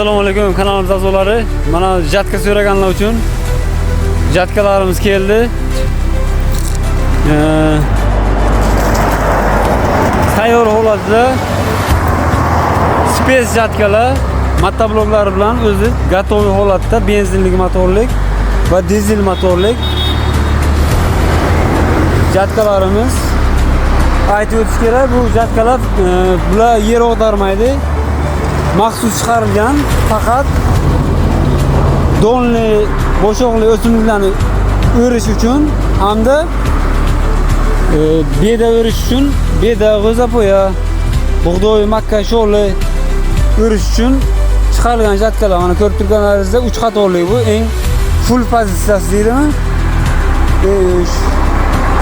Assalomu alaykum kanalimiz a'zolari. Mana jatka so'raganlar uchun jatkalarimiz keldi. Tayyor holatda space jatkalar motobloklar bilan o'zi gatovi holatda benzinli motorlik va dizel motorlik jatkalarimiz. Aytib o'tish kerak, bu jatkalar bular yer og'darmaydi. Maxsus chiqarilgan, faqat donli, bo'shoqli o'simliklarni o'rish uchun hamda beda o'rish uchun, beda, g'o'zapoya, bug'doy, makka, sho'li o'rish uchun chiqarilgan jatkalar. Mana ko'rib turganlaringizda 3 qatorli bu, eng full pozitsiyasi deydimi?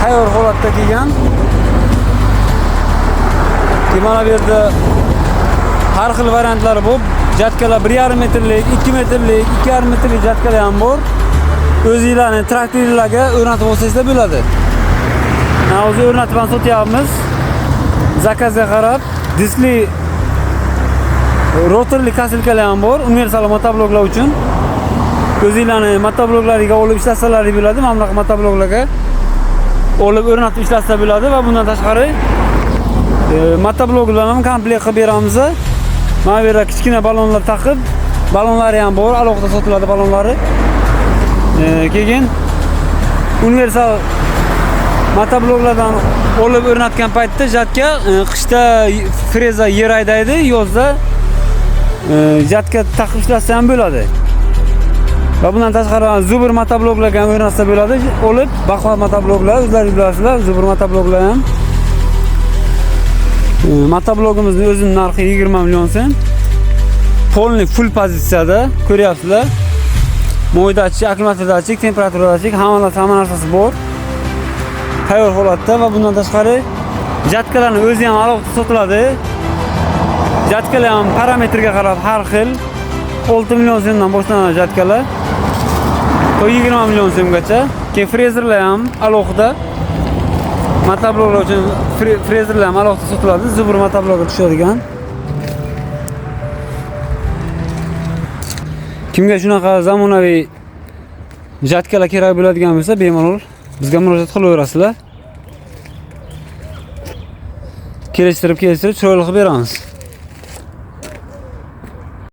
Tayyor holatda kelgan. Mana bu yerda har xil variantlari bor. Jatkalar 1,5 metrlik, 2 metrlik, 2,5 metrlik jatkalar ham bor. O'zingizlarning traktorlarga o'rnatib olsangizlar bo'ladi. Mana o'zi o'rnatib sotyapmiz. Zakazga qarab, diskli rotorli kasilkalar ham bor, universal motobloklar uchun. O'zingizlarning motobloklariga olib ishlasalar bo'ladi, mana bunaqa motobloklarga olib o'rnatib ishlatsa bo'ladi va bundan tashqari motobloklarni ham komplekt qilib beramiz. Mana bu yerda kichkina balonlar taqib, balonlari ham bor, alohida sotiladi balonlari. Keyin universal motobloklardan olib o'rnatgan paytda jatka qishda freza yer haydaydi, yozda jatka taqib ishlatsa ham bo'ladi. Va bundan tashqari zubr motobloklarga ham o'rnatsa bo'ladi. Olib baquvvat motobloklar, o'zlaringiz bilasizlar, zubr motobloklar ham. Motoblogimizning o'zining narxi 20 million so'm. Polni full pozitsiyada ko'ryapsizlar. Mo'ydachik, akkumulyatorchik, temperaturachik, hamma narsasi bor. Tayyor holatda va bundan tashqari jatkalarning o'zi ham alohida sotiladi. Jatkalar ham parametrga qarab har xil. 6 million so'mdan boshlanadi jatkalar. 20 million so'mgacha. Keyin frezerlar ham alohida. Motobloklar uchun frezerlar ham alohida sotiladi. Zubr motoblokga tushadigan. Kimga shunaqa zamonaviy jatkalar kerak bo'ladigan bo'lsa, bemalol bizga murojaat qilaverasizlar. Kelishtirib chiroyli qilib beramiz.